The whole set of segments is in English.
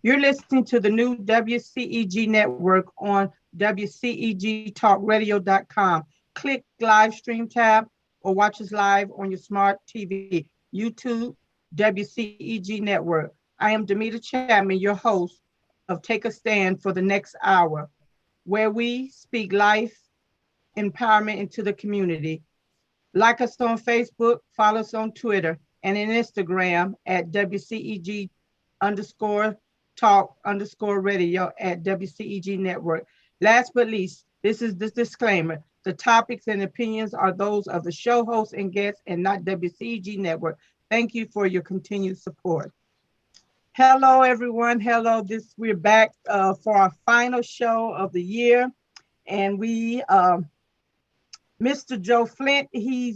You're listening to the new WCEG Network on WCEGTalkRadio.com. Click live stream tab or watch us live on your smart TV. YouTube, WCEG Network. I am Damita Chatman, your host of Take a Stand for the next hour, where we speak life empowerment into the community. Like us on Facebook, follow us on Twitter, and in Instagram at WCEG underscore talk underscore radio at WCEG Network. Last but least, this is the disclaimer. The topics and opinions are those of the show hosts and guests and not WCEG Network. Thank you for your continued support. Hello, everyone. Hello. We're back for our final show of the year, and we Mr. Joe Flint, he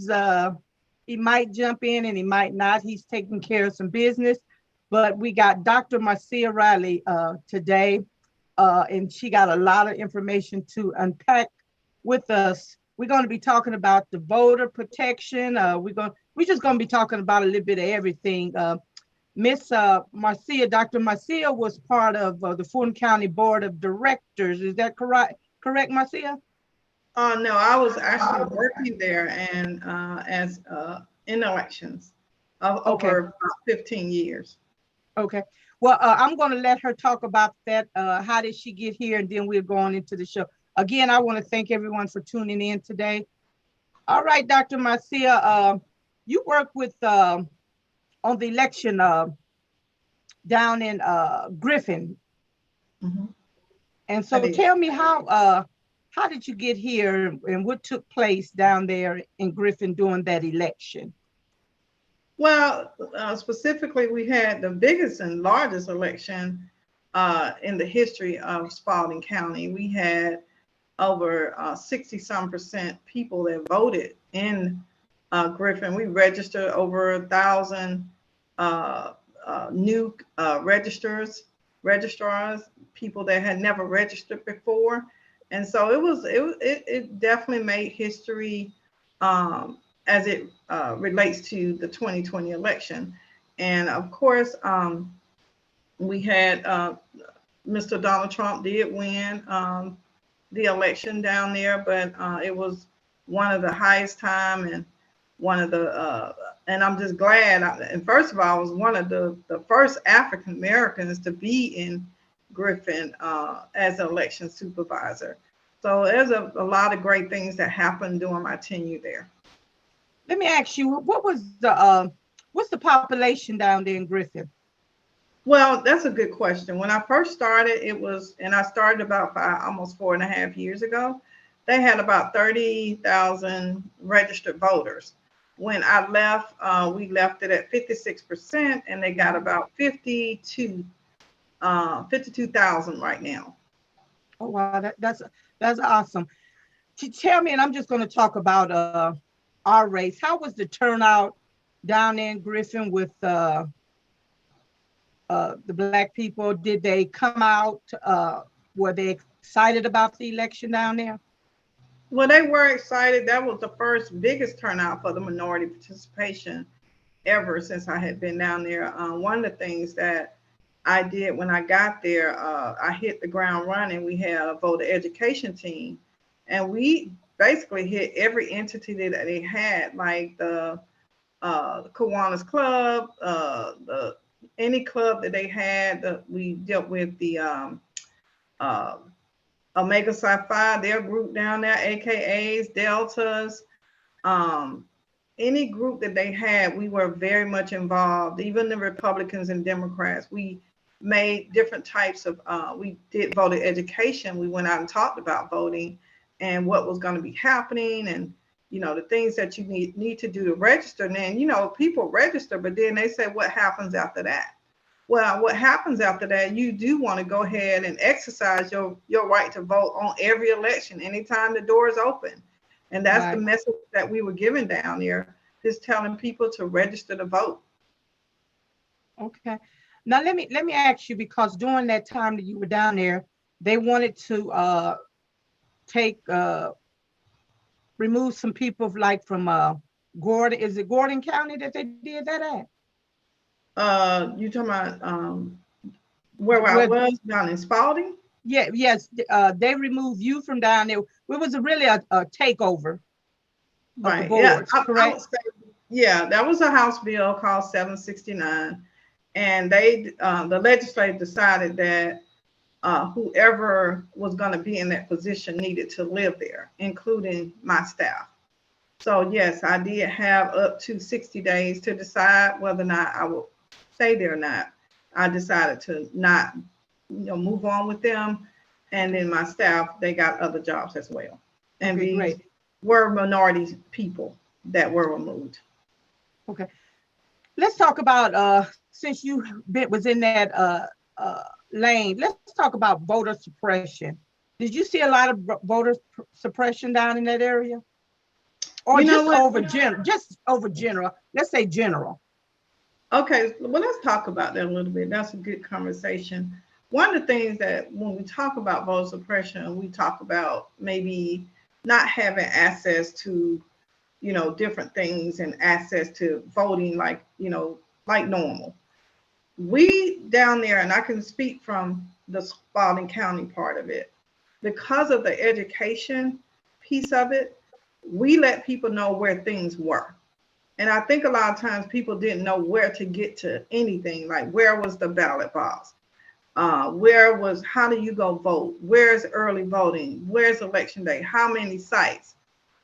might jump in and he might not. He's taking care of some business, but we got Dr. Marcia Ridley today, and she got a lot of information to unpack with us. We're going to be talking about the voter protection. We're just going to be talking about a little bit of everything. Miss Marcia, Dr. Marcia was part of the Fulton County Board of Directors. Is that correct? Correct, Marcia? No, I was actually working there and as in elections over 15 years. Okay. Well, I'm going to let her talk about that. How did she get here? And then we're going into the show. Again, I want to thank everyone for tuning in today. All right, Dr. Marcia, you work with on the election down in Griffin. Mm-hmm. And so tell me how did you get here and what took place down there in Griffin during that election? Well, specifically, we had the biggest and largest election in the history of Spalding County. We had over 60-some% people that voted in Griffin. We registered over 1,000 new registrars, people that had never registered before. And so it definitely made history as it relates to the 2020 election. And of course, we had Mr. Donald Trump did win the election down there, but it was one of the highest time and one of the, and I'm just glad. And first of all, I was one of the first African Americans to be in Griffin as an election supervisor. So there's a lot of great things that happened during my tenure there. Let me ask you, what's the population down there in Griffin? Well, that's a good question. When I first started, I started about almost 4.5 years ago. They had about 30,000 registered voters. When I left, we left it at 56%, and they got about 52,000 right now. Oh wow, that's awesome. Tell me, and I'm just going to talk about our race. How was the turnout down there in Griffin with the Black people? Did they come out? Were they excited about the election down there? Well, they were excited. That was the first biggest turnout for the minority participation ever since I had been down there. One of the things that I did when I got there, I hit the ground running. We had a voter education team, and we basically hit every entity that they had, like the Kiwanis Club, any club that they had. We dealt with the Omega Psi Phi, their group down there, AKAs, Deltas, any group that they had, we were very much involved. Even the Republicans and Democrats, we made different types of, we did voter education. We went out and talked about voting and what was going to be happening, and the things that you need to do to register. And then, people register, but then they say, what happens after that? Well, what happens after that, you do want to go ahead and exercise your right to vote on every election, anytime the door is open. And that's the message that we were giving down there, just telling people to register to vote. Okay. Now let me ask you, because during that time that you were down there, they wanted to remove some people from Gordon. Is it Gordon County that they did that at? You talking about Where I was down in Spalding? Yeah, yes, they removed you from down there. It was really a takeover of the Right. Yeah, boards, I would correct? say, yeah, that was a House bill called 769. And the legislature decided that whoever was going to be in that position needed to live there, including my staff. So yes, I did have up to 60 days to decide whether or not I would stay there or not. I decided to not, move on with them. And then my staff, they got other jobs as well. And Okay, these great. were minority people that were removed. Okay. Let's talk about since you was in that lane, let's talk about voter suppression. Did you see a lot of voter suppression down in that area? Or You know what? just over general, let's say general. Okay, well, let's talk about that a little bit. That's a good conversation. One of the things that when we talk about voter suppression, we talk about maybe not having access to, different things and access to voting like normal. We down there, and I can speak from the Spalding County part of it, because of the education piece of it, we let people know where things were. And I think a lot of times people didn't know where to get to anything, like where was the ballot box? How do you go vote? Where's early voting? Where's election day? How many sites?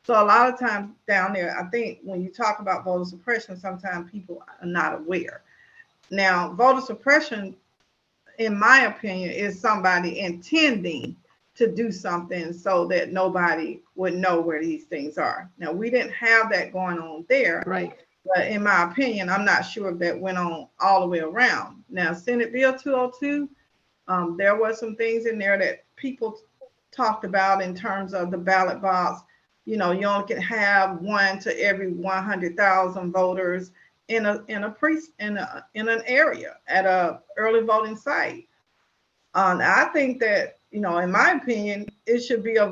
So a lot of times down there, I think when you talk about voter suppression, sometimes people are not aware. Now, voter suppression, in my opinion, is somebody intending to do something so that nobody would know where these things are. Now, we didn't have that going on there. Right. But in my opinion, I'm not sure if that went on all the way around. Now, Senate Bill 202, there were some things in there that people talked about in terms of the ballot box. You only can have one to every 100,000 voters in an area at a early voting site. I think that, in my opinion, it should be a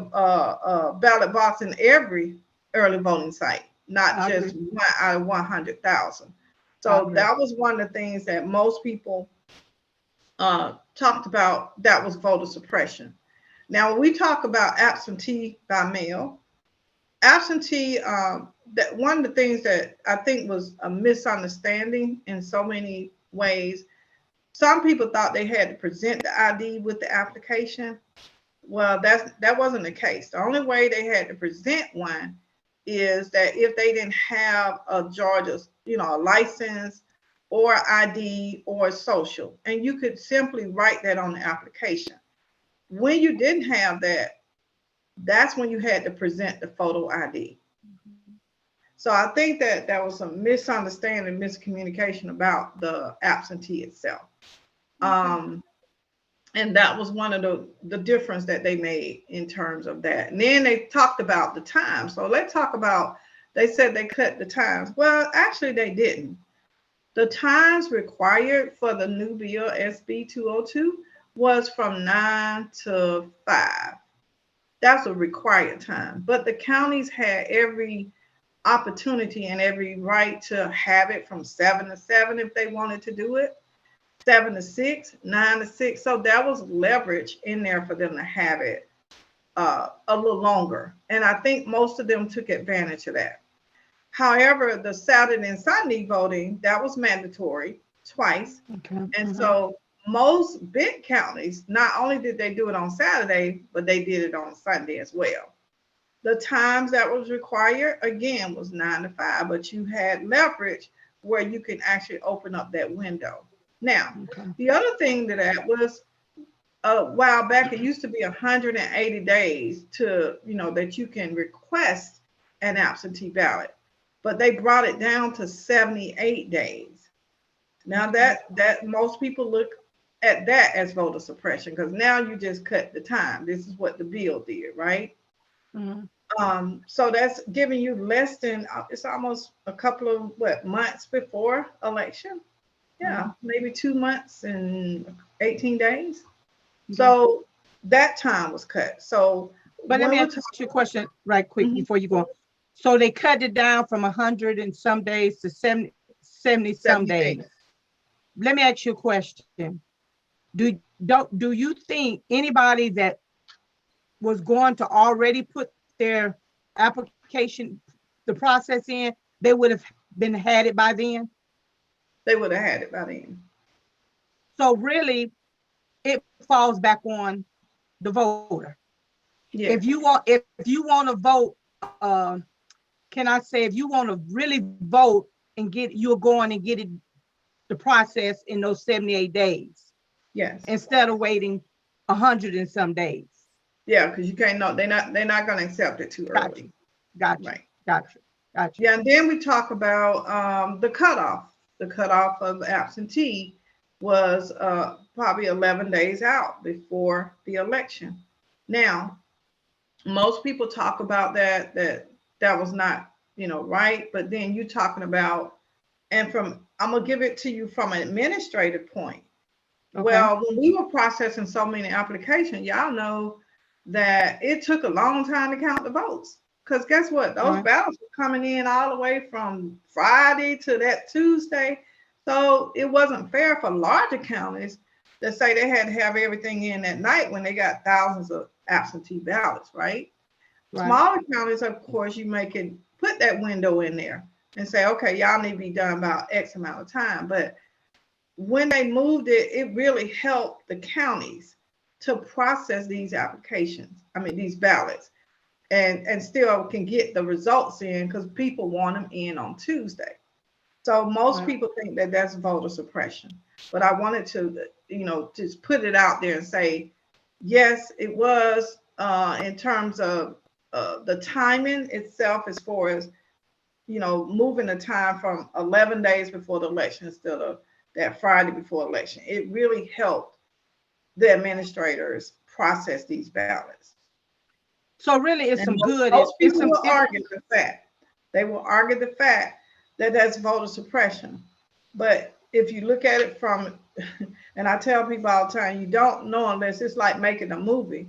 ballot box in every early voting site, not just one out of 100,000. So that was one of the things that most people talked about. That was voter suppression. Now, when we talk about absentee by mail, absentee, that one of the things that I think was a misunderstanding in so many ways. Some people thought they had to present the ID with the application. Well, that wasn't the case. The only way they had to present one is that if they didn't have a Georgia, a license or ID or social, and you could simply write that on the application. When you didn't have that, that's when you had to present the photo ID. So I think that there was some misunderstanding, miscommunication about the absentee itself. And that was one of the difference that they made in terms of that. And then they talked about the time. So let's talk about, they said they cut the times. Well, actually they didn't. The times required for the new bill SB 202 was from 9 to 5. That's a required time. But the counties had every opportunity and every right to have it from 7 to 7 if they wanted to do it. 7 to 6, 9 to 6. So that was leverage in there for them to have it a little longer. And I think most of them took advantage of that. However, the Saturday and Sunday voting, that was mandatory twice. Okay. And so most big counties, not only did they do it on Saturday, but they did it on Sunday as well. The times that was required, again, was 9 to 5, but you had leverage where you can actually open up that window. Now, the other thing that was a while back, it used to be 180 days to, that you can request an absentee ballot, but they brought it down to 78 days. Now that most people look at that as voter suppression, because now you just cut the time. This is what the bill did, right? So that's giving you less than, it's almost a couple of months before election. Yeah, maybe 2 months and 18 days. So that time was cut. So, but let me ask you a question right quick before you go. So they cut it down from 100 and some days to 70 some days. Let me ask you a question. Do you think anybody that was going to already put their application, the process in, they would have been had it by then? They would have had it by then. So really, it falls back on the voter. Yeah. If you want to vote, can I say, if you want to really vote and you're going and get it, the process in those 78 days. Yes. Instead of waiting 100 and some days. Yeah, because you can't know, they're not going to accept it too early. Gotcha. Right. Gotcha. Yeah, and then we talk about the cutoff. The cutoff of absentee was probably 11 days out before the election. Now, most people talk about that was not, right. But then you're talking about, and I'm gonna give it to you from an administrative point. Okay. Well, when we were processing so many applications, y'all know that it took a long time to count the votes. Because guess what? Those ballots were coming in all the way from Friday to that Tuesday. So it wasn't fair for larger counties that say they had to have everything in at night when they got thousands of absentee ballots, right? Smaller counties, of course, you can put that window in there and say, okay, y'all need to be done about X amount of time. But when they moved it, it really helped the counties to process these these ballots, and still can get the results in because people want them in on Tuesday. So most people think that that's voter suppression. But I wanted to, just put it out there and say, yes, it was in terms of the timing itself, as far as, moving the time from 11 days before the election instead of that Friday before election. It really helped the administrators process these ballots. So really, it's some good. Most people will argue the fact. They will argue the fact that that's voter suppression. But if you look at it from, and I tell people all the time, you don't know unless it's like making a movie.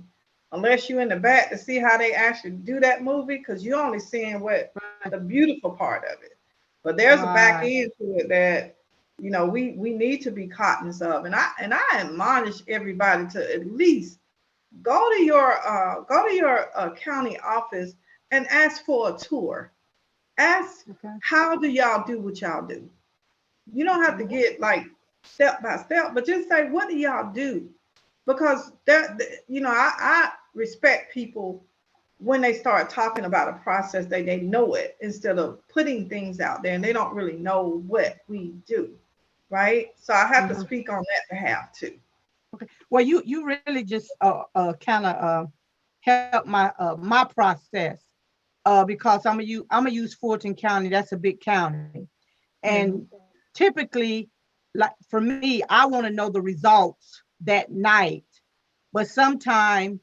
Unless you're in the back to see how they actually do that movie, because you're only seeing what the beautiful part of it. But there's a back end to it that, we need to be cognizant of. And I admonish everybody to at least go to your county office and ask for a tour. Ask, how do y'all do what y'all do? You don't have to get like step by step, but just say, what do y'all do? Because I respect people when they start talking about a process, they know it, instead of putting things out there and they don't really know what we do, right? So I have to speak on that behalf too. Okay. Well, you really just kind of help my process because I'm gonna use Fulton County. That's a big county, and typically, like for me, I want to know the results that night, but sometimes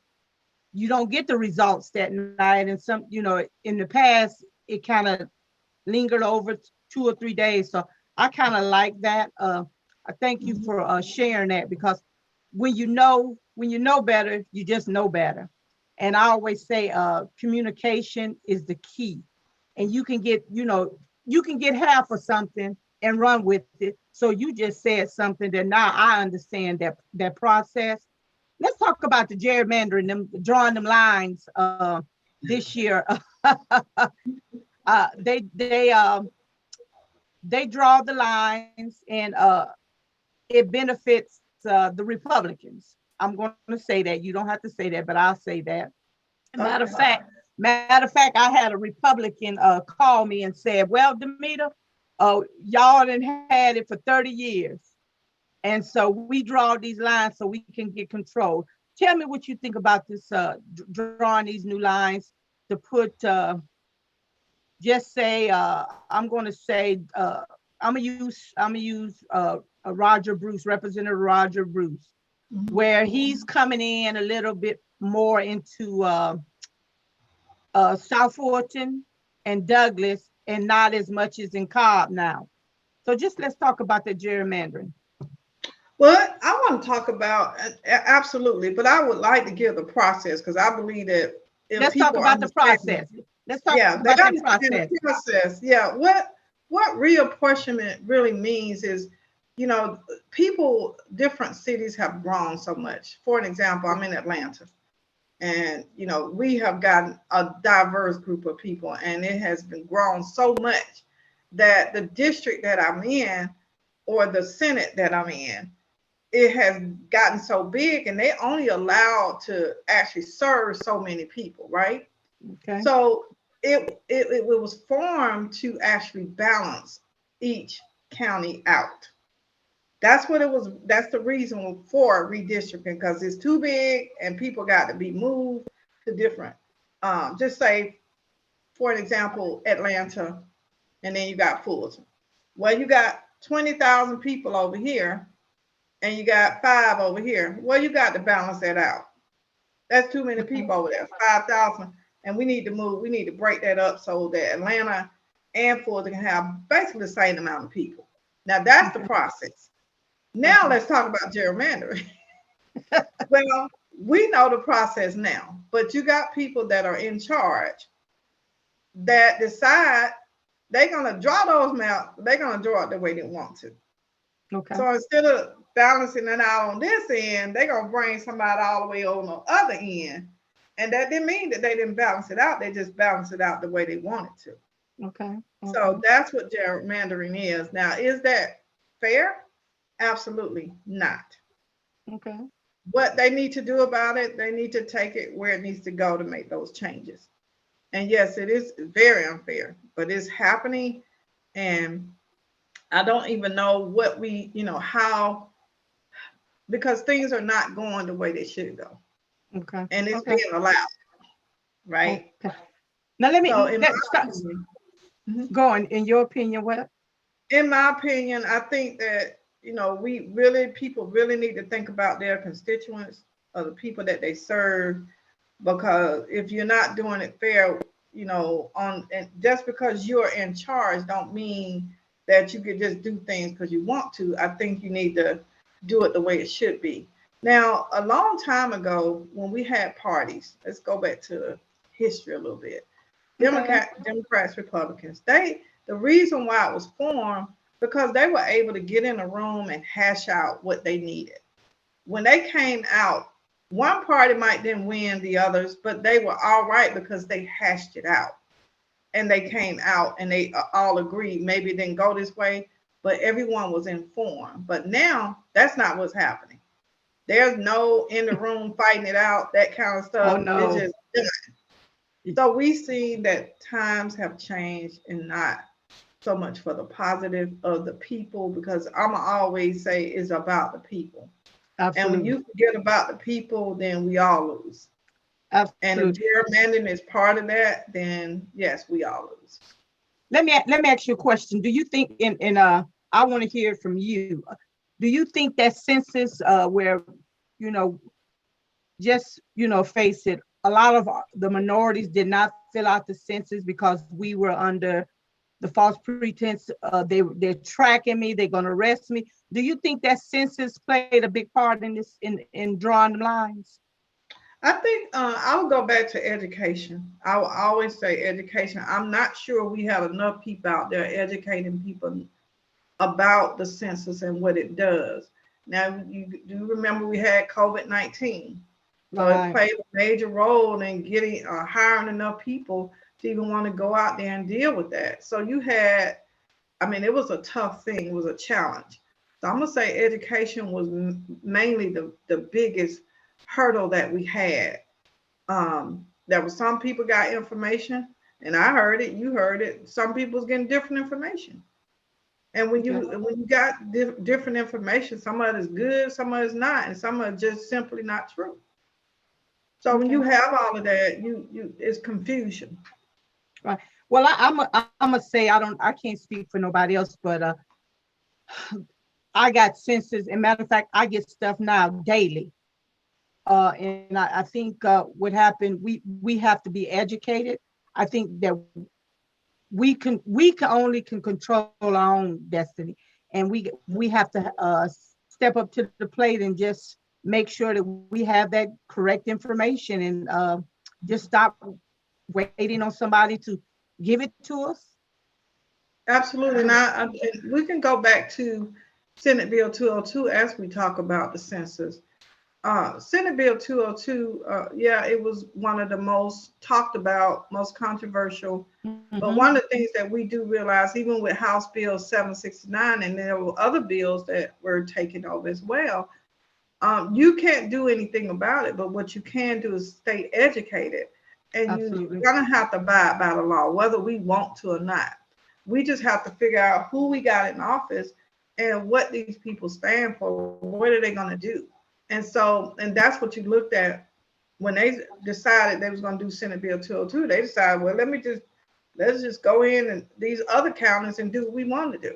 you don't get the results that night, and some, in the past it kind of lingered over 2 or 3 days. So I kind of like that. I thank you for sharing that, because when you know better, you just know better. And I always say communication is the key. And you can get half of something and run with it. So you just said something that now I understand that process. Let's talk about the gerrymandering, them drawing them lines this year. They draw the lines, and it benefits the Republicans. I'm going to say that. You don't have to say that, but I'll say that. Matter of fact, I had a Republican call me and said, well, Damita, y'all done had it for 30 years. And so we draw these lines so we can get control. Tell me what you think about this, drawing these new lines to put, just say, I'm going to say, I'm gonna use Roger Bruce, Representative Roger Bruce, where he's coming in a little bit more into South Fulton and Douglas, and not as much as in Cobb now. So let's talk about the gerrymandering. Well, I want to talk about absolutely, but I would like to give the process, because I believe that let's talk about the process. Let's talk about the process. Yeah, what reapportionment really means is people, different cities have grown so much. For an example, I'm in Atlanta, and we have gotten a diverse group of people, and it has been grown so much that the district that I'm in, or the Senate that I'm in, it has gotten so big, and they only allowed to actually serve so many people, right? Okay. So it was formed to actually balance each county out. That's what it was. That's the reason for redistricting, because it's too big and people got to be moved to different. Just say, for an example, Atlanta, and then you got Fulton. Well, you got 20,000 people over here, and you got 5 over here. Well, you got to balance that out. That's too many people over there, 5,000. And we need to move, we need to break that up so that Atlanta and Fulton can have basically the same amount of people. Now, that's the process. Now, let's talk about gerrymandering. Well, we know the process now, but you got people that are in charge that decide they're going to draw those maps, they're going to draw it the way they want to. Okay. So instead of balancing it out on this end, they're going to bring somebody all the way on the other end. And that didn't mean that they didn't balance it out. They just balanced it out the way they wanted to. Okay. So that's what gerrymandering is. Now, is that fair? Absolutely not. Okay. What they need to do about it, they need to take it where it needs to go to make those changes. And yes, it is very unfair, but it's happening. And I don't even know what how, because things are not going the way they should go. Okay. And it's being allowed, right? Okay. Now let me So in my opinion, go on. In your opinion, what? In my opinion, I think that people really need to think about their constituents, or the people that they serve, because if you're not doing it fair, and just because you're in charge don't mean that you could just do things because you want to. I think you need to do it the way it should be. Now, a long time ago, when we had parties, let's go back to history a little bit. Democrats, Republicans, the reason why it was formed, because they were able to get in a room and hash out what they needed. When they came out, one party might didn't win the others, but they were all right because they hashed it out. And they came out and they all agreed. Maybe it didn't go this way, but everyone was informed. But now that's not what's happening. There's no in the room fighting it out, that kind of stuff. Oh, no. It's just done. So we see that times have changed, and not so much for the positive of the people, because I'm always say it's about the people. Absolutely. And when you forget about the people, then we all lose. Absolutely. And if gerrymandering is part of that, then yes, we all lose. Let me ask you a question. Do you think I want to hear from you. Do you think that census where face it, a lot of the minorities did not fill out the census because we were under the false pretense they're tracking me, they're going to arrest me? Do you think that census played a big part in this, in drawing lines? I think I would go back to education. I will always say education. I'm not sure we have enough people out there educating people about the census and what it does. Now, you do remember we had COVID-19. So It played a major role in getting hiring enough people to even want to go out there and deal with that. So you had, it was a tough thing. It was a challenge. So I'm going to say education was mainly the biggest hurdle that we had. There was some people got information, and I heard it, you heard it. Some people's getting different information. And when you got different information, some of it is good, some of it is not, and some of it is just simply not true. So when you have all of that, it's confusion. Right. Well, I'm gonna say I can't speak for nobody else, but I got census. And matter of fact, I get stuff now daily. And I think what happened, we have to be educated. I think that we can only control our own destiny, and we have to step up to the plate and just make sure that we have that correct information, and just stop waiting on somebody to give it to us. Absolutely. And we can go back to Senate Bill 202 as we talk about the census. Senate Bill 202, yeah, it was one of the most talked about, most controversial. But one of the things that we do realize, even with House Bill 769, and there were other bills that were taken over as well, you can't do anything about it. But what you can do is stay educated. And Absolutely. you're going to have to abide by the law, whether we want to or not. We just have to figure out who we got in office and what these people stand for. What are they going to do? And so, and that's what you looked at when they decided they was going to do Senate Bill 202. They decided, well, let's just go in and these other counties and do what we want to do.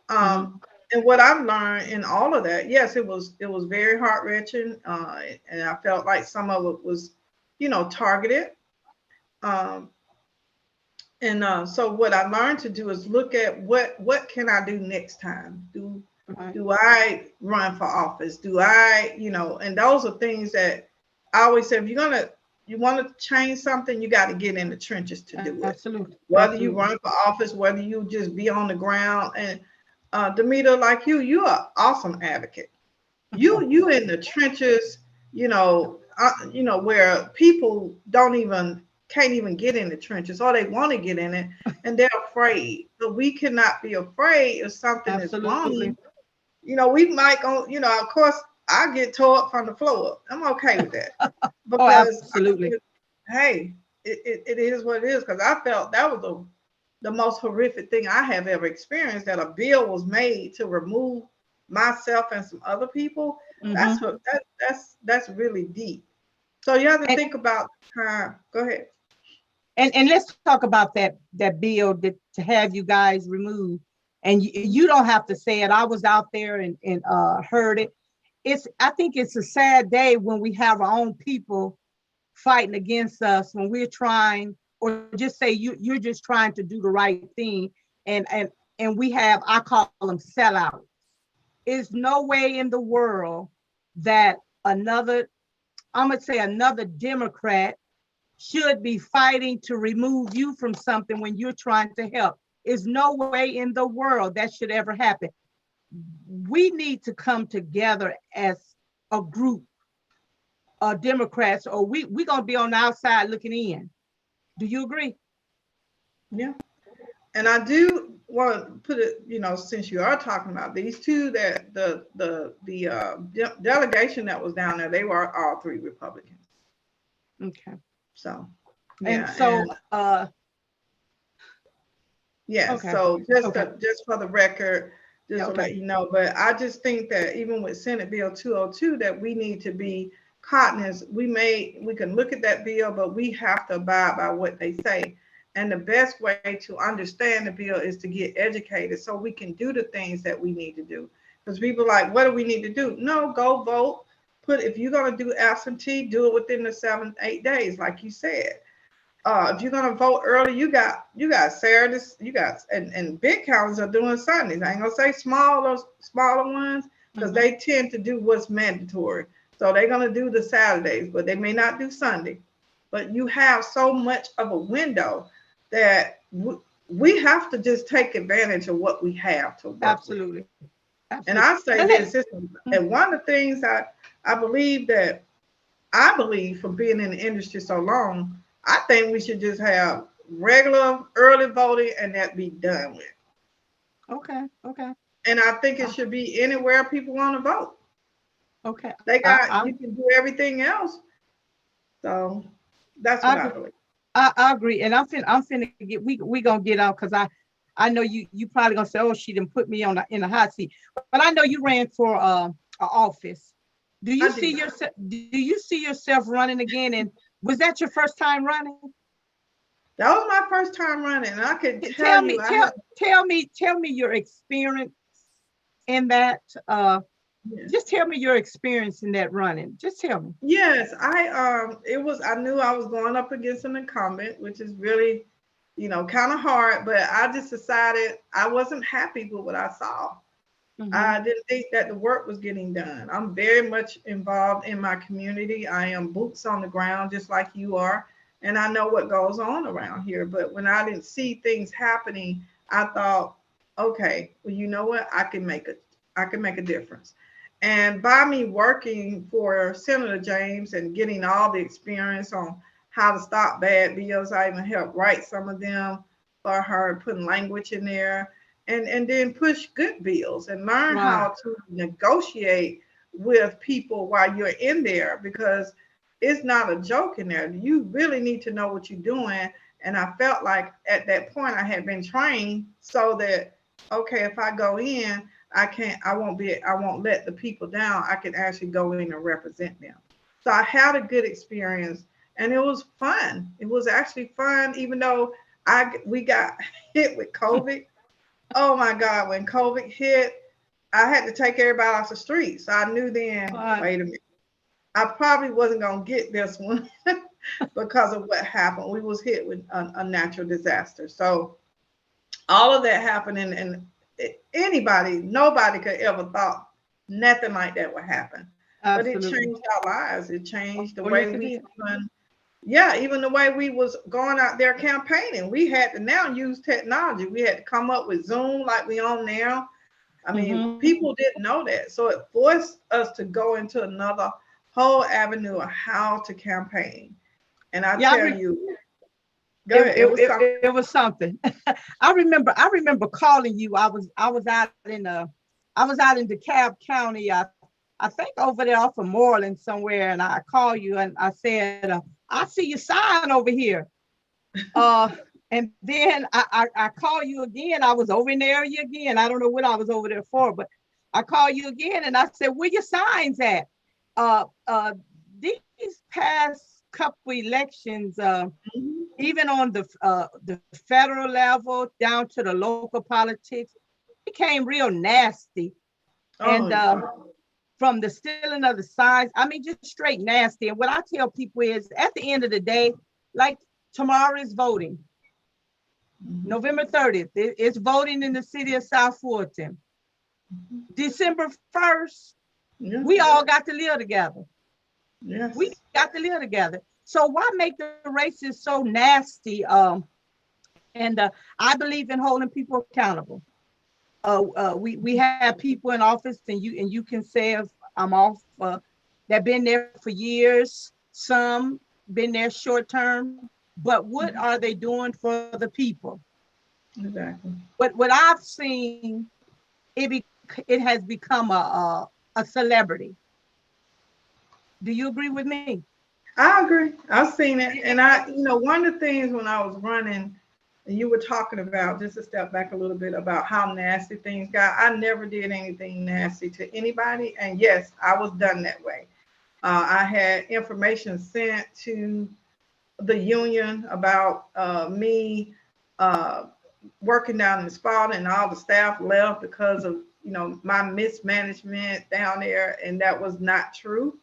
And what I've learned in all of that, yes, it was very heart wrenching, and I felt like some of it was, targeted. So what I learned to do is look at what can I do next time? Do I run for office? Do I, and those are things that I always say, if you want to change something, you got to get in the trenches to do it. Absolutely. Whether you run for office, whether you just be on the ground. And Damita, like you're an awesome advocate. You in the trenches, where people can't even get in the trenches, or they want to get in it and they're afraid. But we cannot be afraid if something is wrong. We might go, of course, I get tore up from the floor. I'm okay with that. Because absolutely. Hey, it is what it is. Because I felt that was the most horrific thing I have ever experienced, that a bill was made to remove myself and some other people. That's really deep. So you have to think about time. Go ahead. And let's talk about that bill to have you guys removed. And you don't have to say it. I was out there and heard it. I think it's a sad day when we have our own people fighting against us, when we're trying, or just say you're just trying to do the right thing. And we have, I call them sellouts. There's no way in the world that another Democrat should be fighting to remove you from something when you're trying to help. There's no way in the world that should ever happen. We need to come together as a group of Democrats, or we're going to be on the outside looking in. Do you agree? Yeah. And I do want to put it, since you are talking about these two, that the delegation that was down there, they were all three Republicans. Okay. So, yeah. And so, yeah. Okay. So just for the record, just to let you know, but I just think that even with Senate Bill 202, that we need to be cognizant. We can look at that bill, but we have to abide by what they say. And the best way to understand the bill is to get educated so we can do the things that we need to do. Because people are like, what do we need to do? No, go vote. If you're going to do absentee, do it within the 7-8 days, like you said. If you're going to vote early, you got Saturdays, and big counties are doing Sundays. I ain't going to say smaller ones, because they tend to do what's mandatory. So they're going to do the Saturdays, but they may not do Sunday. But you have so much of a window that we have to just take advantage of what we have to work Absolutely. With. And I say this, and one of the things I believe from being in the industry so long, I think we should just have regular early voting and that be done with. Okay. And I think it should be anywhere people want to vote. Okay. You can do everything else. So that's what I believe. I agree. And I'm finna get, we gonna get out, because I know you probably gonna say, oh, she didn't put me in the hot seat. But I know you ran for an office. Do you see yourself running again? And was that your first time running? That was my first time running. And I could tell me your experience in that. Yes. Just tell me your experience in that running. Just tell me. Yes, I knew I was going up against an incumbent, which is really, kind of hard, but I just decided I wasn't happy with what I saw. I didn't think that the work was getting done. I'm very much involved in my community. I am boots on the ground, just like you are, and I know what goes on around here. But when I didn't see things happening, I thought, okay, well, you know what? I can make I can make a difference. And by me working for Senator James and getting all the experience on how to stop bad bills, I even helped write some of them for her, putting language in there, and then push good bills and learn how to negotiate with people while you're in there, because it's not a joke in there. You really need to know what you're doing. And I felt like at that point I had been trained so that, okay, if I go in, I won't let the people down. I can actually go in and represent them. So I had a good experience and it was fun. It was actually fun, even though we got hit with COVID. Oh my God, when COVID hit, I had to take everybody off the street. So I knew then, wait a minute, I probably wasn't gonna get this one because of what happened. We was hit with a natural disaster. So all of that happened, and nobody could ever thought nothing like that would happen. Absolutely. But it changed our lives. It changed the way we even the way we was going out there campaigning. We had to now use technology. We had to come up with Zoom like we on now. I mean, people didn't know that. So it forced us to go into another whole avenue of how to campaign. And I tell you, it was something. I remember calling you. I was out in DeKalb County. I think over there off of Moreland somewhere, and I called you and I said, I see your sign over here. And then I called you again. I was over in the area again. I don't know what I was over there for, but I called you again and I said, where your signs at? These past couple elections, even on the federal level down to the local politics, it became real nasty. And from the stealing of the signs, I mean, just straight nasty. And what I tell people is, at the end of the day, like tomorrow is voting. November 30th, it's voting in the city of South Fulton. December 1st, we all got to live together. Yes. We got to live together. So why make the races so nasty? And I believe in holding people accountable. We have people in office, and you can say, if I'm off, they've been there for years, some been there short term, but what are they doing for the people? Exactly. But what I've seen, it has become a celebrity. Do you agree with me? I agree. I've seen it. And one of the things when I was running, and you were talking about, just to step back a little bit, about how nasty things got. I never did anything nasty to anybody. And yes, I was done that way. I had information sent to the union about me working down in Spalding, and all the staff left because of, my mismanagement down there. And that was not true.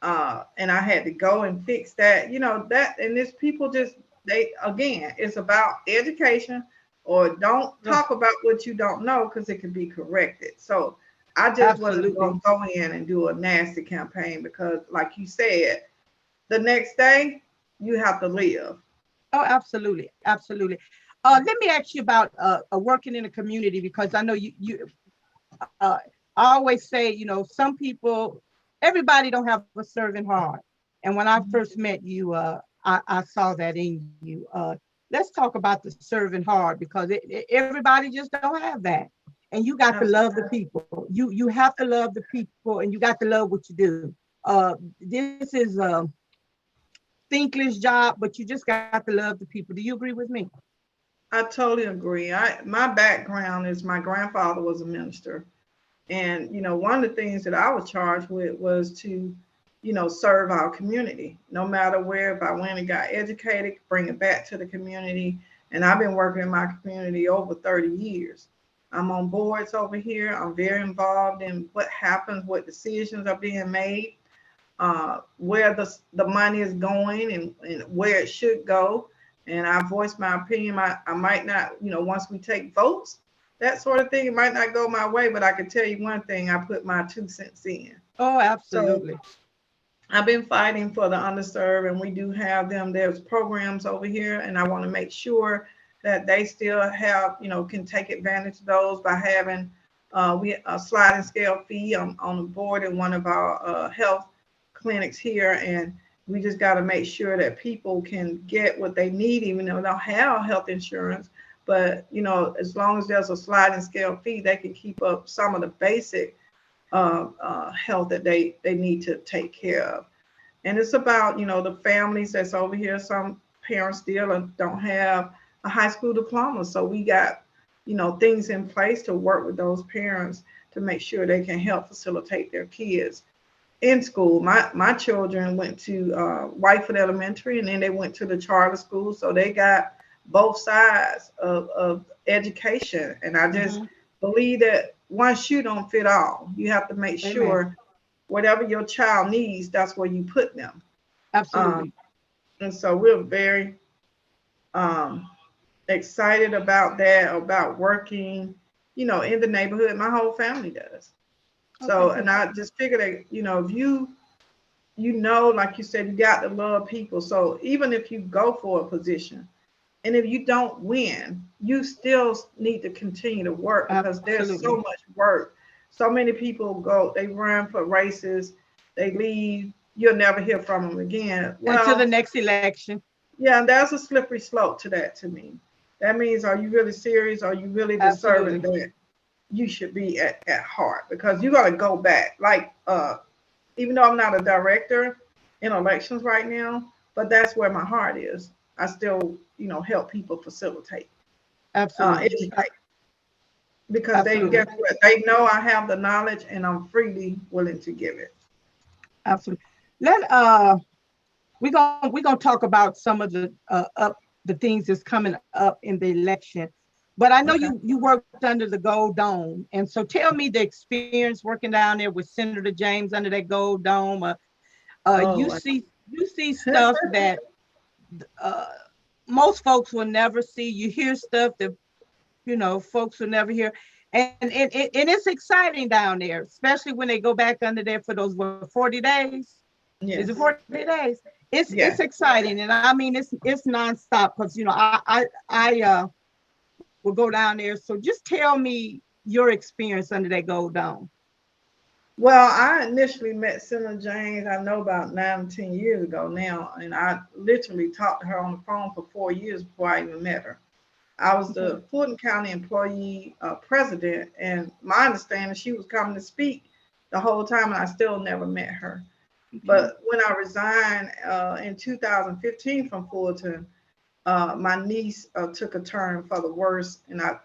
And I had to go and fix that, that, and this people just, it's about education, or don't talk about what you don't know, because it can be corrected. So I just wasn't going to go in and do a nasty campaign, because like you said, the next day you have to live. Oh, absolutely. Absolutely. Let me ask you about working in a community, because I know I always say, some people, everybody don't have a serving heart. And when I first met you, I saw that in you. Let's talk about the serving heart, because everybody just don't have that. And you got to love the people. You have to love the people, and you got to love what you do. This is a thankless job, but you just got to love the people. Do you agree with me? I totally agree. My background is, my grandfather was a minister. And, one of the things that I was charged with was to, serve our community, no matter where. If I went and got educated, bring it back to the community. And I've been working in my community over 30 years. I'm on boards over here. I'm very involved in what happens, what decisions are being made, where the money is going, and where it should go. And I voice my opinion. I might not, once we take votes, that sort of thing, it might not go my way, but I can tell you one thing, I put my 2 cents in. Oh, absolutely. So I've been fighting for the underserved, and we do have them. There's programs over here, and I want to make sure that they still have, can take advantage of those by having We a sliding scale fee. I'm on the board in one of our health clinics here, and we just got to make sure that people can get what they need, even though they don't have health insurance. But as long as there's a sliding scale fee, they can keep up some of the basic health that they need to take care of. And it's about the families that's over here. Some parents still don't have a high school diploma, so we got things in place to work with those parents to make sure they can help facilitate their kids in school. My children went to Whitefoot Elementary, and then they went to the charter school, so they got both sides of education. And I just believe that one shoe don't fit all. You have to make sure whatever your child needs, that's where you put them. Absolutely. And so we're very excited about that, about working, in the neighborhood. My whole family does. So, and I just figured that, if like you said, you got to love people. So even if you go for a position and if you don't win, you still need to continue to work, because there's so much work. So many people go, they run for races, they leave, you'll never hear from them again. Well, until the next election. Yeah, there's a slippery slope to that to me. That means, are you really serious? Are you really the servant that you should be at heart? Because you got to go back. Like, even though I'm not a director in elections right now, but that's where my heart is. I still, help people facilitate. Absolutely. Because they guess what? They know I have the knowledge, and I'm freely willing to give it. Absolutely. We're gonna talk about some of the things that's coming up in the election. But I know you worked under the Gold Dome, and so tell me the experience working down there with Senator James under that Gold Dome. You see stuff that most folks will never see. You hear stuff that folks will never hear, and it's exciting down there, especially when they go back under there for those 40 days. Yes. Is it 40 days? It's exciting, and I mean it's nonstop, because I will go down there. So just tell me your experience under that Gold Dome. Well, I initially met Senator James, I know about 9 or 10 years ago now, and I literally talked to her on the phone for 4 years before I even met her. I was the Fulton County employee president, and my understanding, she was coming to speak the whole time, and I still never met her. But when I resigned in 2015 from Fulton, my niece took a turn for the worse, and I,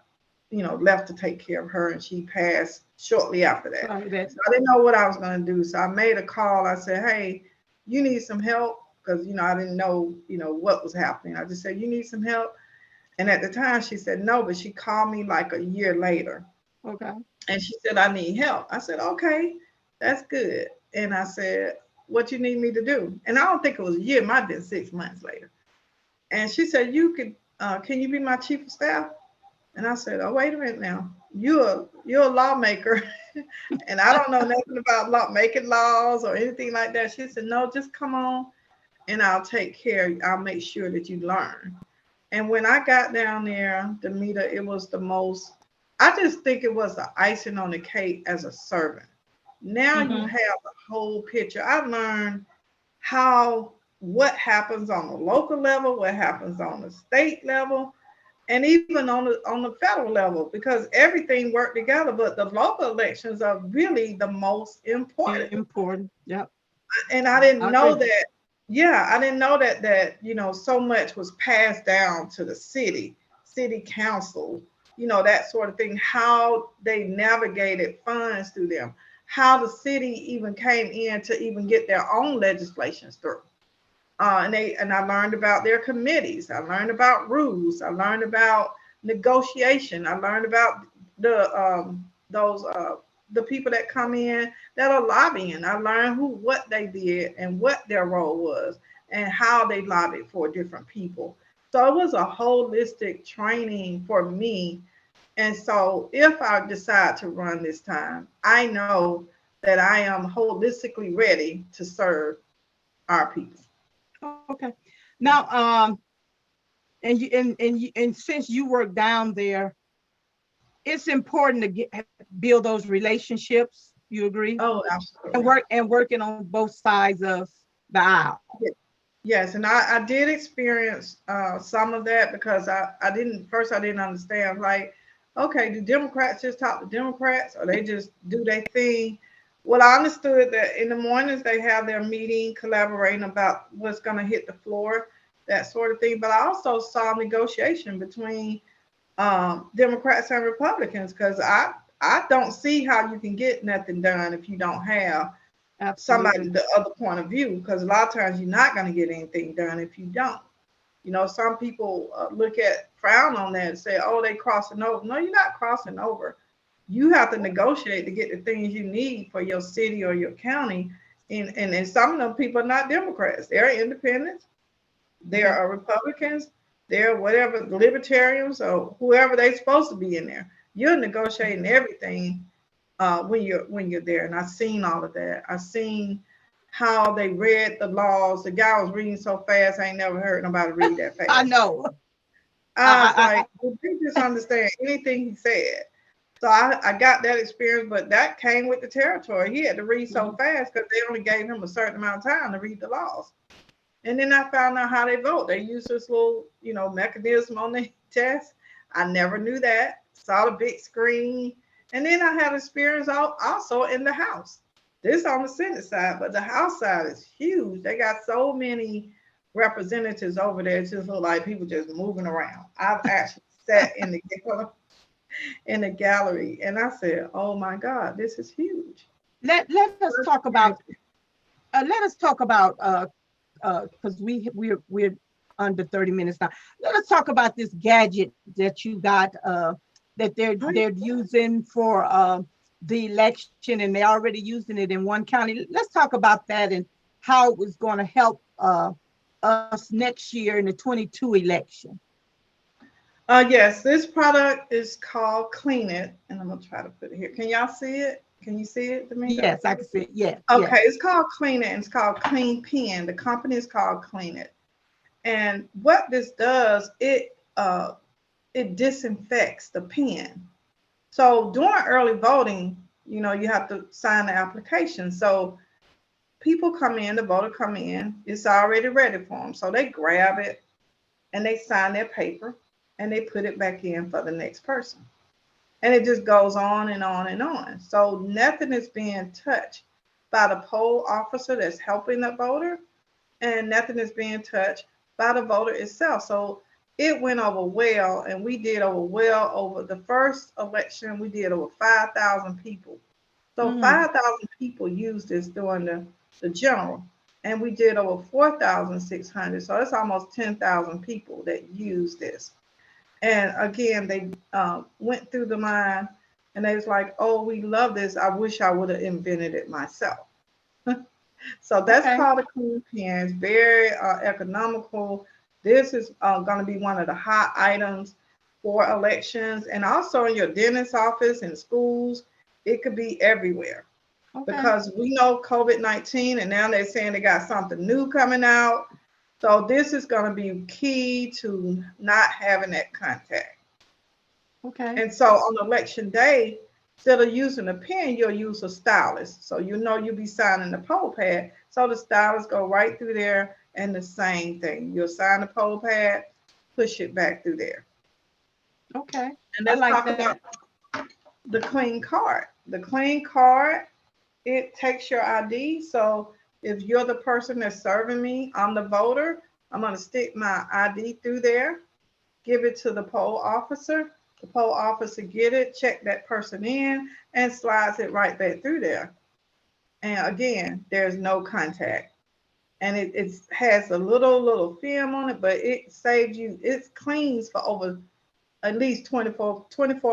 left to take care of her, and she passed shortly after that. So I didn't know what I was going to do. So I made a call. I said, hey, you need some help? Because, I didn't know, what was happening. I just said, you need some help? And at the time she said no, but she called me like a year later. Okay. And she said, I need help. I said, okay, that's good. And I said, what you need me to do? And I don't think it was a year, it might have been 6 months later. And she said, can you be my chief of staff? And I said, oh, wait a minute now. You're a lawmaker, and I don't know nothing about making laws or anything like that. She said, no, just come on, and I'll take care. I'll make sure that you learn. And when I got down there, Damita, it was the most, I just think it was the icing on the cake as a servant. Now you have the whole picture. I learned what happens on the local level, what happens on the state level, and even on the federal level, because everything worked together. But the local elections are really the most important. Yeah. And I didn't know that. Yeah, I didn't know that so much was passed down to the city council, that sort of thing, how they navigated funds through them, how the city even came in to even get their own legislations through. And I learned about their committees. I learned about rules. I learned about negotiation. I learned about the people that come in that are lobbying. I learned what they did and what their role was and how they lobbied for different people. So it was a holistic training for me. And so if I decide to run this time, I know that I am holistically ready to serve our people. Okay. Now, and since you work down there, it's important to build those relationships. You agree? Oh, And absolutely. working on both sides of the aisle. Yes, and I did experience some of that because I didn't understand, like, okay, do Democrats just talk to Democrats or they just do their thing? Well, I understood that in the mornings they have their meeting collaborating about what's going to hit the floor, that sort of thing. But I also saw negotiation between Democrats and Republicans because I don't see how you can get nothing done if you don't have somebody Absolutely. the other point of view, because a lot of times you're not going to get anything done if you don't. You know, some people frown on that and say, oh, they crossing over. No, you're not crossing over. You have to negotiate to get the things you need for your city or your county. And some of them people are not Democrats, they're independents, they Okay. are Republicans, they're whatever, libertarians or whoever they're supposed to be in there. You're negotiating everything when you're there. And I've seen all of that. I've seen how they read the laws. The guy was reading so fast, I ain't never heard nobody read that I fast. know. I was I like, did they just understand anything he said? So I got that experience, but that came with the territory. He had to read so fast because they only gave him a certain amount of time to read the laws. And then I found out how they vote. They use this little, mechanism on the test. I never knew that. Saw the big screen. And then I had experience also in the House. This on the Senate side, but the House side is huge. They got so many representatives over there. It just look like people just moving around. I've actually sat in the gallery and I said, "Oh my God, this is huge." let us talk about because we're under 30 minutes now. Let us talk about this gadget that you got that they're using for the election, and they're already using it in one county. Let's talk about that and how it was going to help us next year in the 22 election. Yes, this product is called Cleanint, and I'm gonna try to put it here. Can y'all see it? Can you see it, Damita? Yes, I can see it. Yeah, Okay, yes. it's called Cleanit and it's called Clean Pen. The company is called Cleanit. And what this does, it disinfects the pen. So during early voting, you have to sign the application. So people come in, the voter come in, it's already ready for them. So they grab it and they sign their paper and they put it back in for the next person. And it just goes on and on and on. So nothing is being touched by the poll officer that's helping the voter, and nothing is being touched by the voter itself. So it went over well, and we did over the first election, we did over 5,000 people. So 5,000 people used this during the general, and we did over 4,600. So that's almost 10,000 people that used this. And again, they went through the line and they was like, oh, we love this. I wish I would have invented it myself. So that's Okay. called a clean pen. It's very economical. This is going to be one of the hot items for elections, and also in your dentist office and schools. It could be everywhere Okay. because we know COVID-19, and now they're saying they got something new coming out. So this is going to be key to not having that contact. Okay. And so on election day, instead of using a pen, you'll use a stylus. So you'll be signing the poll pad. So the stylus go right through there, and the same thing. You'll sign the poll pad, push it back through there. Okay. And I let's like talk that. about the clean card. The clean card, it takes your ID. So if you're the person that's serving me, I'm the voter, I'm going to stick my ID through there, give it to the poll officer. The poll officer get it, check that person in, and slides it right back through there. And again, there's no contact. And it has a little film on it, but it saves you, it cleans for over at least 24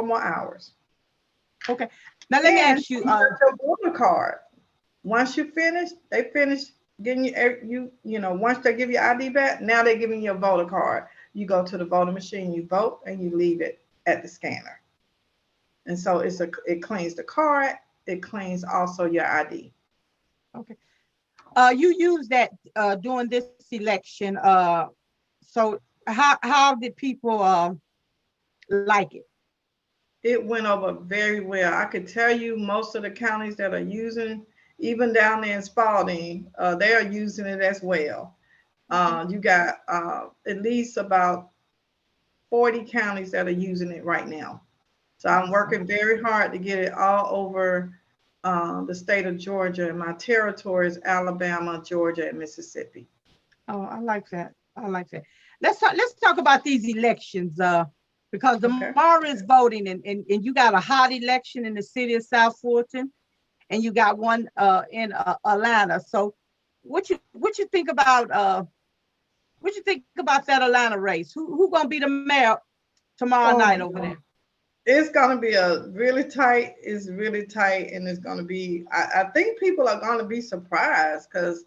more hours. Okay. Now let me And ask you. you got your voter card. Once you finish, they finish getting once they give your ID back, now they're giving you a voter card. You go to the voter machine, you vote, and you leave it at the scanner. And so it cleans the card, it cleans also your ID. Okay. You use that during this election. So how did people like it? It went over very well. I could tell you most of the counties that are using, even down there in Spalding, they are using it as well. You got at least about 40 counties that are using it right now. So I'm working very hard to get it all over the state of Georgia, and my territories, Alabama, Georgia, and Mississippi. Oh, I like that. I like that. Let's talk about these elections, because Okay. tomorrow is voting, and you got a hot election in the city of South Fulton, and you got one in Atlanta. So what you think about that Atlanta race? Who gonna be the mayor tomorrow Oh, night over there? it's gonna be a really tight. It's really tight, and it's gonna be. I think people are gonna be surprised because,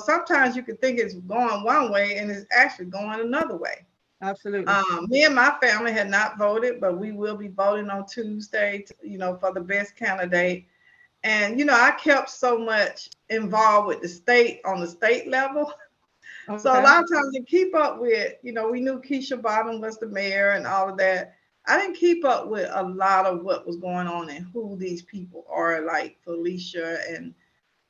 sometimes you can think it's going one way and it's actually going another way. Absolutely. Me and my family had not voted, but we will be voting on Tuesday, for the best candidate. And, I kept so much involved with the state on the state level. So a Okay. lot of times to keep up with, we knew Keisha Bottom was the mayor and all of that. I didn't keep up with a lot of what was going on and who these people are, like Felicia and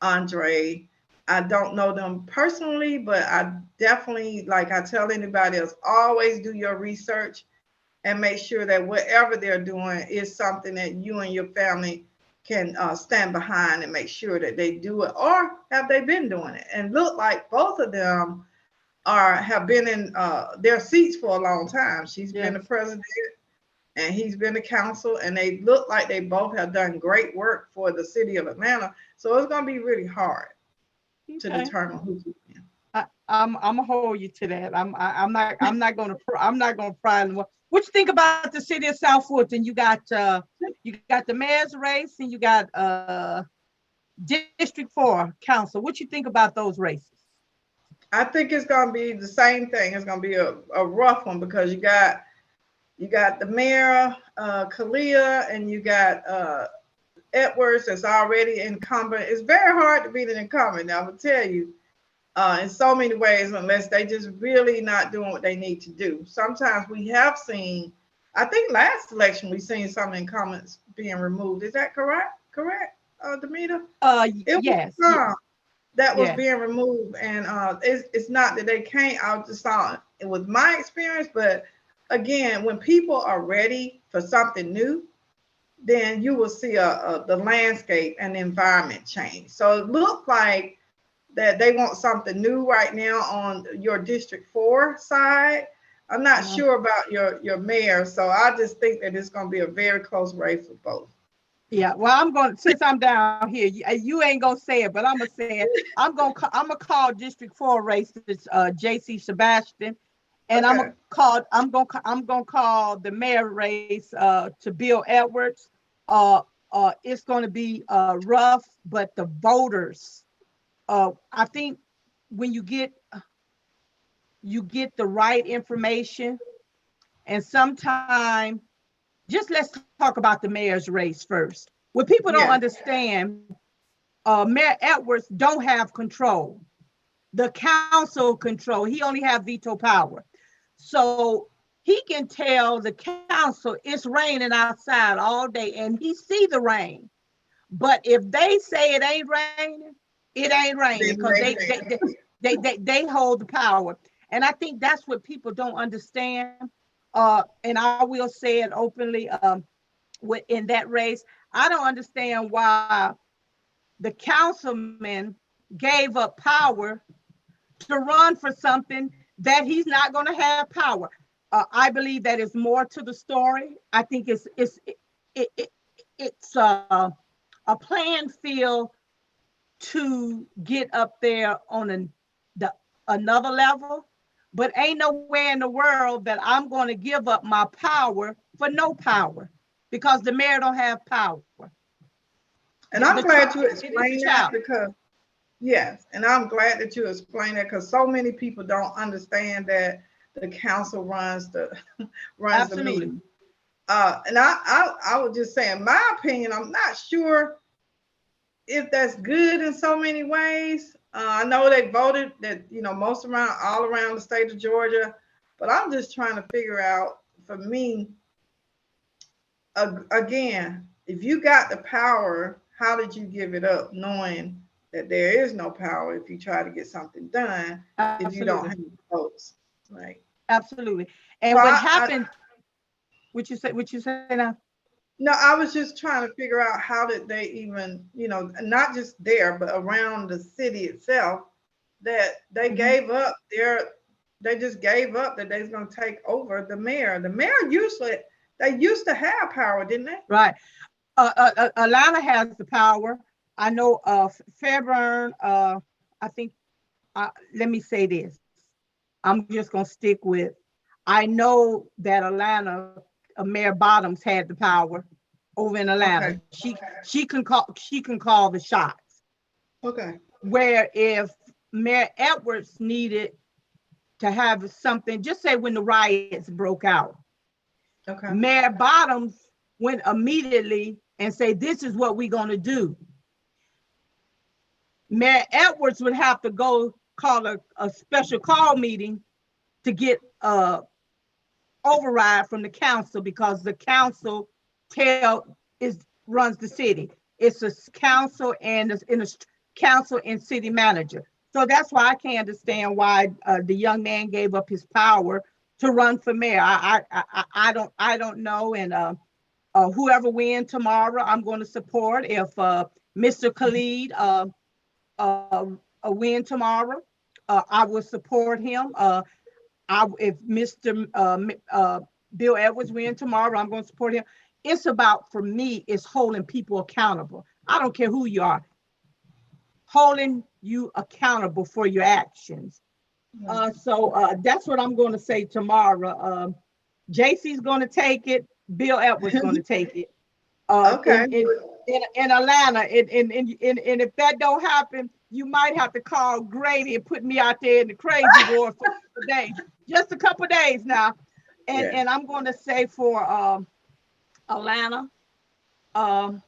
Andre. I don't know them personally, but I definitely, like I tell anybody else, always do your research and make sure that whatever they're doing is something that you and your family can stand behind and make sure that they do it, or have they been doing it? And look like both of them have been in their seats for a long time. She's been the Yes. president and he's been the council, and they look like they both have done great work for the city of Atlanta. So it's going to be really hard to Okay. determine who to win. I'm gonna hold you to that. I'm not gonna pry in. What you think about the city of South Fulton? You got the mayor's race and you got District 4 council. What you think about those races? I think it's going to be the same thing. It's going to be a rough one because you got the mayor, Kalia, and you got Edwards that's already incumbent. It's very hard to beat an incumbent. Now, I will tell you, in so many ways, unless they just really not doing what they need to do. Sometimes we have seen, I think last election, we seen some incumbents being removed. Is that correct? Correct, Damita? It was Yes, some that was yeah. being removed, and it's not that they can't. I just saw it was my experience, but again, when people are ready for something new, then you will see the landscape and the environment change. So it looked like that they want something new right now on your District 4 side. I'm not sure about your mayor, so I just think that it's going to be a very close race for both. Yeah, well, since I'm down here, you ain't gonna say it, but I'm gonna say it. I'm gonna call District 4 races JC Sebastian, and Okay. I'm gonna call the mayor race to Bill Edwards. It's gonna be rough, but the voters, I think when you get the right information, and sometimes just let's talk about the mayor's race first. What people don't Yeah. understand, Mayor Edwards don't have control. The council control. He only have veto power. So he can tell the council it's raining outside all day, and he see the rain. But if they say it ain't raining, it ain't raining because they hold the power. And I think that's what people don't understand. And I will say it openly. In that race, I don't understand why the councilman gave up power to run for something that he's not going to have power. I believe that is more to the story. I think it's a playing field to get up there on another level, but ain't nowhere in the world that I'm going to give up my power for no power, because the mayor don't have power. And I'm glad you It is a explained that child. because, yes, and I'm glad that you explained that because so many people don't understand that the council runs the Absolutely. meeting. And I would just say, in my opinion, I'm not sure if that's good in so many ways. I know they voted that, all around the state of Georgia, but I'm just trying to figure out, for me, again, if you got the power, how did you give it up, knowing that there is no power if you try to get something done if you don't Absolutely. have votes, right? Absolutely. So And what happened, what you say now? no, I was just trying to figure out how did they even, not just there, but around the city itself, that they Mhm. gave up they just gave up that they was going to take over the mayor. The mayor usually, they used to have power, didn't they? Right. Atlanta has the power. I know Fairburn, I think, let me say this. I'm just going to stick with, I know that Atlanta, Mayor Bottoms had the power over in Atlanta. Okay. She can call the shots. Okay. Where if Mayor Edwards needed to have something, just say when the riots broke out, Okay. Mayor Bottoms went immediately and say, this is what we're going to do. Mayor Edwards would have to go call a special call meeting to get override from the council, because the council runs the city. It's a council and a council and city manager. So that's why I can't understand why the young man gave up his power to run for mayor. I don't know. And whoever wins tomorrow, I'm going to support. If Mr. Khalid win tomorrow, I will support him. If Mr. Bill Edwards win tomorrow, I'm going to support him. It's about, for me, it's holding people accountable. I don't care who you are, holding you accountable for your actions. So that's what I'm going to say tomorrow. JC's going to take it. Bill Edwards going to take it. Okay. In Atlanta, and if that don't happen, you might have to call Grady and put me out there in the crazy ward for a day, just a couple of days now. And Yeah. and I'm going to say for Atlanta, um,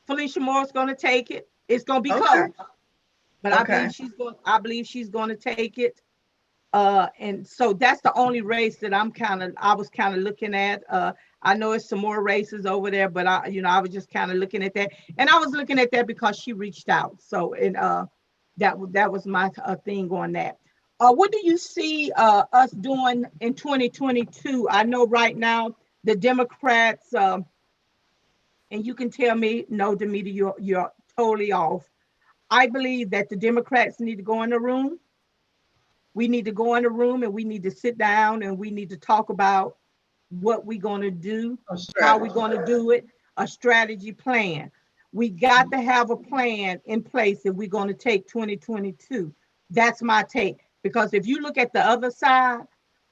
Felicia Moore's going to take it. It's going to be Okay. close, but I Okay. believe she's going. I believe she's going to take it. And so that's the only race that I was kind of looking at. I know it's some more races over there, but I was just kind of looking at that, and I was looking at that because she reached out. So, and that was my thing on that. What do you see us doing in 2022? I know right now the Democrats, and you can tell me, no, Damita, you're totally off. I believe that the Democrats need to go in the room. We need to go in the room and we need to sit down and we need to talk about what we're going to do, how we're going to do it, a strategy plan. We got to have a plan in place if we're going to take 2022. That's my take. Because if you look at the other side,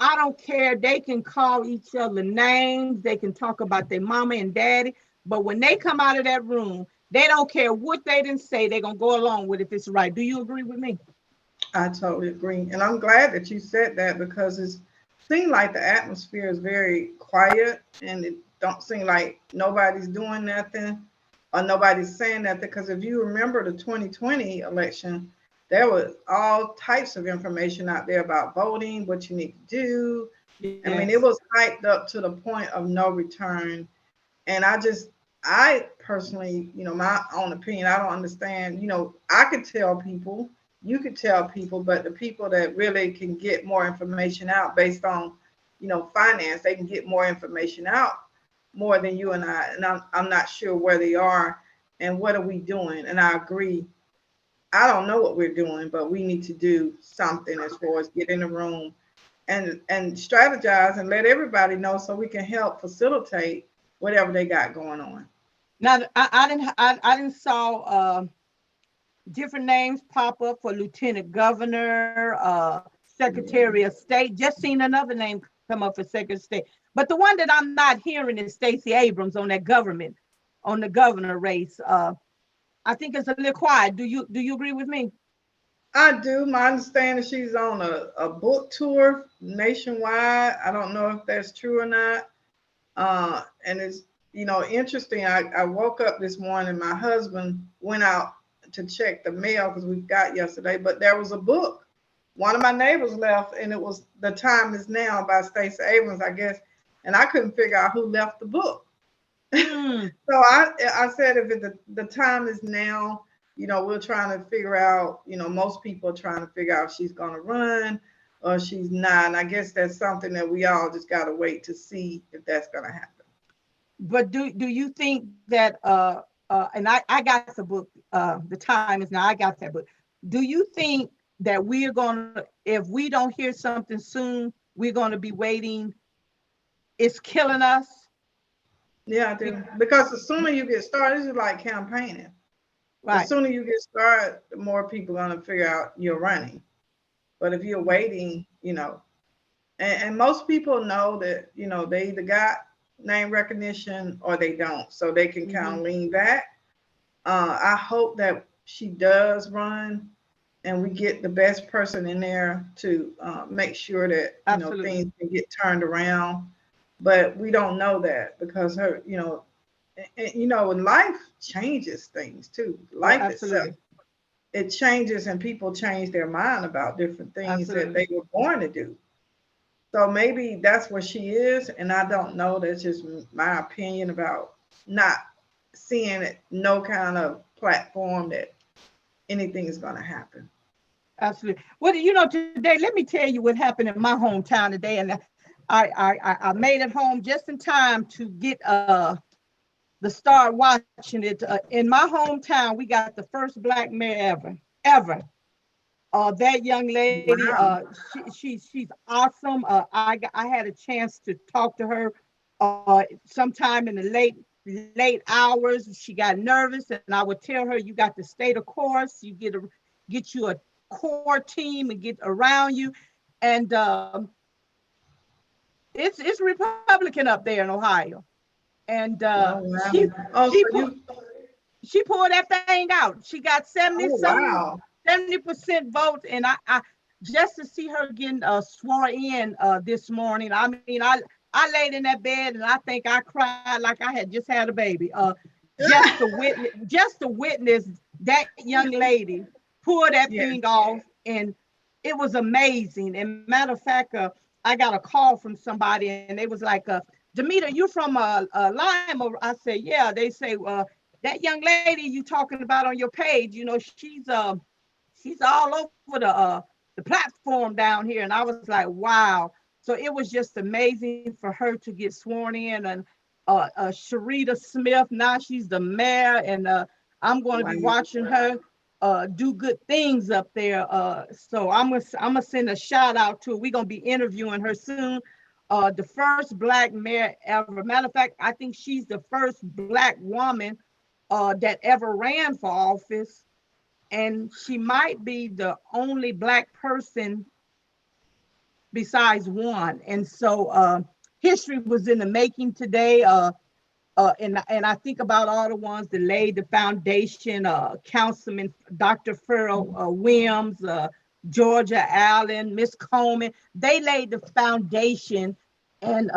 I don't care. They can call each other names. They can talk about their mama and daddy. But when they come out of that room, they don't care what they didn't say. They're going to go along with it if it's right. Do you agree with me? I totally agree. And I'm glad that you said that, because it seems like the atmosphere is very quiet and it don't seem like nobody's doing nothing or nobody's saying nothing. Because if you remember the 2020 election, there was all types of information out there about voting, what you need to do. Yes. I mean, it was hyped up to the point of no return. And I personally, my own opinion, I don't understand. I could tell people, you could tell people, but the people that really can get more information out based on, finance, they can get more information out more than you and I. And I'm not sure where they are and what are we doing. And I agree. I don't know what we're doing, but we need to do something as far as get in the room and strategize and let everybody know so we can help facilitate whatever they got going on. Now, I didn't saw different names pop up for lieutenant governor, secretary of state. Just seen another name come up for secretary of state. But the one that I'm not hearing is Stacey Abrams on the governor race. I think it's a little quiet. Do you agree with me? I do. My understanding, she's on a book tour nationwide. I don't know if that's true or not. And it's, interesting. I woke up this morning, my husband went out to check the mail because we got yesterday, but there was a book. One of my neighbors left, and it was The Time Is Now by Stacey Abrams, I guess. And I couldn't figure out who left the book. Mm. So I said if the time is now, we're trying to figure out, most people are trying to figure out if she's going to run or she's not. And I guess that's something that we all just got to wait to see if that's going to happen. But do you think that and I got the book, The Time Is Now, I got that book. Do you think that we're gonna, if we don't hear something soon, we're gonna be waiting? It's killing us. Yeah, I do. Because the sooner you get started, it's like campaigning. The Right. sooner you get started, the more people are going to figure out you're running. But if you're waiting, and most people know that, they either got name recognition or they don't. So they can kind of lean back. I hope that she does run and we get the best person in there to make sure that, things can get turned around. But we don't know that because her, and life changes things too. Life itself, it changes and people change their mind about different things that they were born to do. So maybe that's where she is. And I don't know. That's just my opinion about not seeing it, no kind of platform that anything is going to happen. Absolutely. Well, today, let me tell you what happened in my hometown today. And I made it home just in time to get the start watching it. In my hometown, we got the first Black mayor ever. That young lady, Wow. she's awesome. I had a chance to talk to her sometime in the late hours. She got nervous, and I would tell her, "You got to stay the course. You get you a core team and get around you." And it's Republican up there in Ohio, and Oh, wow. she Oh, she so put she pulled that thing out. She got 70 oh, something wow. 70% votes, and I just to see her getting sworn in this morning. I mean, I laid in that bed and I think I cried like I had just had a baby. Just to witness that young lady pull that Yeah. thing off, and it was amazing. And matter of fact, I got a call from somebody, and they was like, "Damita, you from Lima?" I said, "Yeah." They say, "That young lady you talking about on your page, she's all over the platform down here." And I was like, wow. So it was just amazing for her to get sworn in. And Sharita Smith, now she's the mayor, and I'm going to be Wow. watching her do good things up there. So I'm gonna send a shout out to her. We're gonna be interviewing her soon. The first Black mayor ever. Matter of fact, I think she's the first Black woman that ever ran for office, and she might be the only Black person besides one. And so history was in the making today. And I think about all the ones that laid the foundation, Councilman Dr. Farrell Williams, Georgia Allen, Miss Coleman. They laid the foundation. And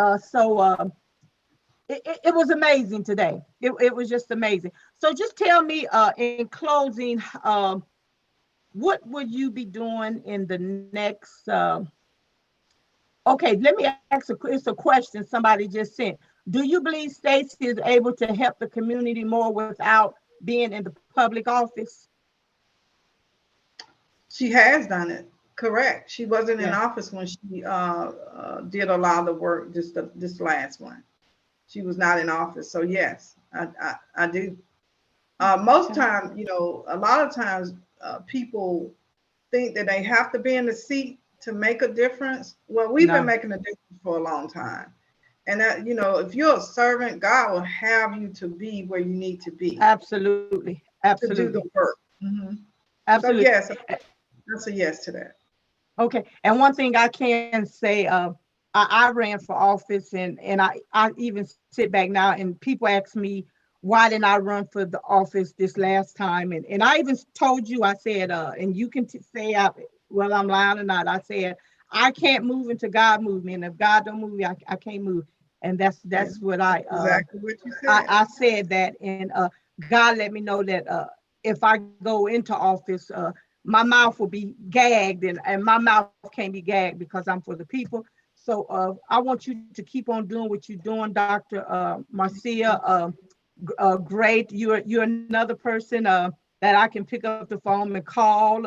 it was amazing today. It was just amazing. So just tell me in closing, what would you be doing in the next? Okay, let me ask it's a question somebody just sent. Do you believe Stacey is able to help the community more without being in the public office? She has done it. Correct. She wasn't in Yeah. office when she did a lot of the work. This last one, she was not in office. So yes, I do. Most time, a lot of times people think that they have to be in the seat to make a difference. Well, we've been No, making a difference for a long time. And that, if you're a servant, God will have you to be where you need to be absolutely, to do the absolutely, work. Hmm. So absolutely. yes, that's a yes to that. Okay, and one thing I can say, I ran for office, and I even sit back now, and people ask me why didn't I run for the office this last time, and I even told you, I said, and you can say, well, I'm lying or not. I said I can't move until God move me, and if God don't move me, I can't move, and Yeah, that's what exactly what you said. I said that, and God let me know that if I go into office, my mouth will be gagged, and my mouth can't be gagged because I'm for the people. So I want you to keep on doing what you're doing, Dr. Marcia. Great. You're another person that I can pick up the phone and call.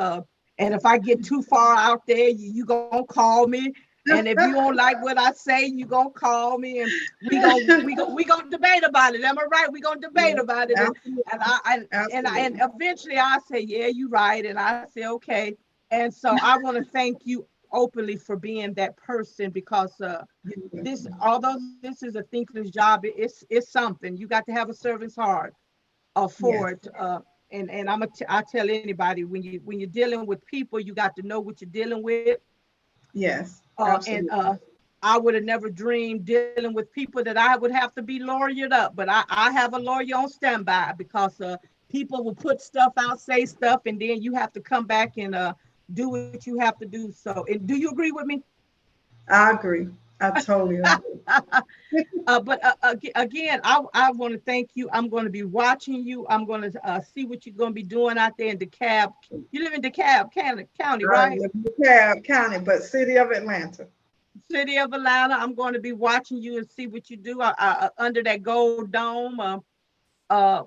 And if I get too far out there, you gonna call me. And if you don't like what I say, you gonna call me, and we gonna debate about it. Am I right? We gonna debate Yeah, about it, and absolutely. eventually I say, yeah, you're right, and I say, okay. And so I want to thank you openly for being that person, because this, although this is a thankless job, it's something. You got to have a servant's heart for Yes, it. And I tell anybody, when you're dealing with people, you got to know what you're dealing with. yes, And absolutely. I would have never dreamed dealing with people that I would have to be lawyered up, but I have a lawyer on standby, because people will put stuff out, say stuff, and then you have to come back and do what you have to do. So, and do you agree with me? I agree. I totally agree. But again, I want to thank you. I'm going to be watching you. I'm going to see what you're going to be doing out there in DeKalb. You live in DeKalb County, I right? live in DeKalb County, but city of Atlanta. City of Atlanta. I'm going to be watching you and see what you do under that gold dome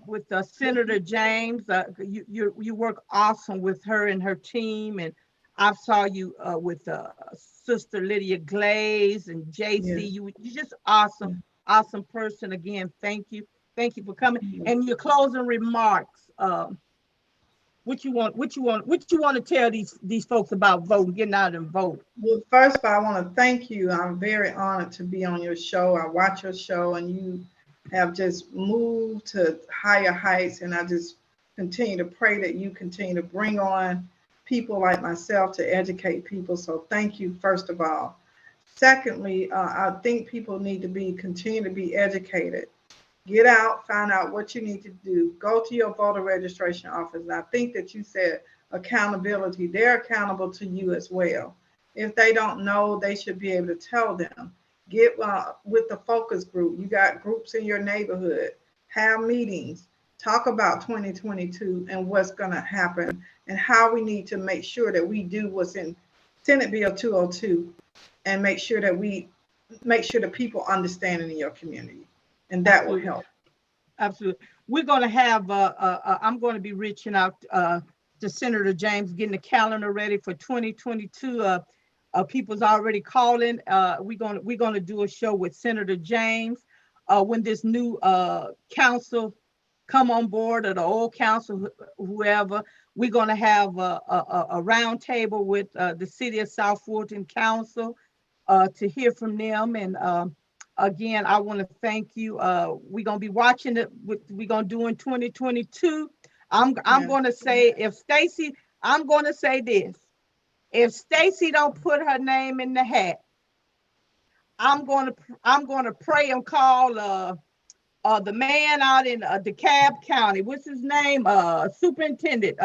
with Senator James. You work awesome with her and her team, and I saw you with Sister Lydia Glaze and JC. Yes. You just awesome, awesome person. Again, thank you for coming. And your closing remarks. What you want to tell these folks about voting, getting out and vote. Well, first of all, I want to thank you. I'm very honored to be on your show. I watch your show, and you have just moved to higher heights. And I just continue to pray that you continue to bring on people like myself to educate people. So thank you, first of all. Secondly, I think people need to continue to be educated. Get out, find out what you need to do. Go to your voter registration office. And I think that you said accountability. They're accountable to you as well. If they don't know, they should be able to tell them. Get with the focus group. You got groups in your neighborhood. Have meetings. Talk about 2022 and what's going to happen, and how we need to make sure that we do what's in Senate Bill 202, and make sure that people understand it in your community, and that will Absolutely. help. Absolutely. We're going to have, I'm going to be reaching out to Senator James, getting the calendar ready for 2022. People's already calling. We're going to do a show with Senator James when this new council come on board, or the old council, whoever. We're going to have a round table with the city of South Fulton Council to hear from them. And again, I want to thank you. We're gonna be watching it. We're gonna do in 2022. I'm Yeah. going to say, if Stacy, I'm going to say this: if Stacy don't put her name in the hat, I'm going to pray and call the man out in DeKalb County. What's his name? Superintendent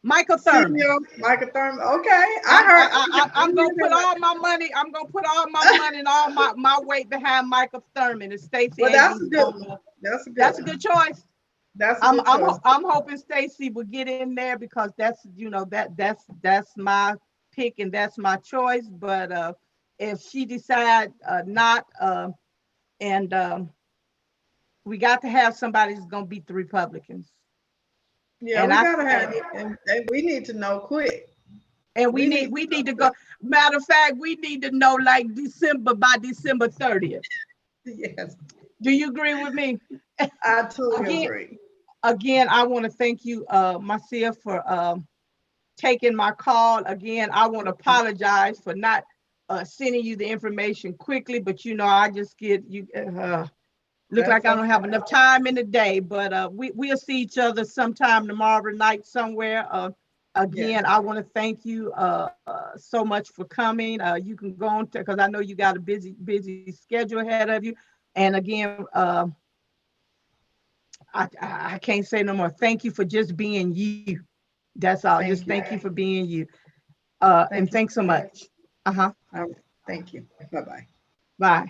Michael Thurman. Senior Michael Thurman. Okay, I heard. I'm gonna put all my money. I'm gonna put all my money and all my weight behind Michael Thurman and Stacey Well, that's a Abrams. good one. That's a good That's a one. good choice. That's a I'm good I'm choice. I'm hoping Stacey will get in there, because that's that's my pick and that's my choice. But if she decide not, and we got to have somebody who's gonna beat the Republicans. Yeah, And we I gotta have it, and we need to know quick. and We need we need to go. Matter of fact, we need to know like by December 30th. yes, Do you agree with me? I totally Again, agree. I want to thank you, Marcia, for taking my call. Again, I want to apologize for not sending you the information quickly, but I just get you. Look That's like I okay. don't have enough time in the day, but we'll see each other sometime tomorrow night somewhere. Yes. Again, I want to thank you so much for coming. You can go on because I know you got a busy schedule ahead of you. And again, I can't say no more. Thank you for just being you. That's all. Just Thank you. thank you for being you. And Thank you. thanks so much. Uh-huh. All right. Thank you. Bye bye. Bye.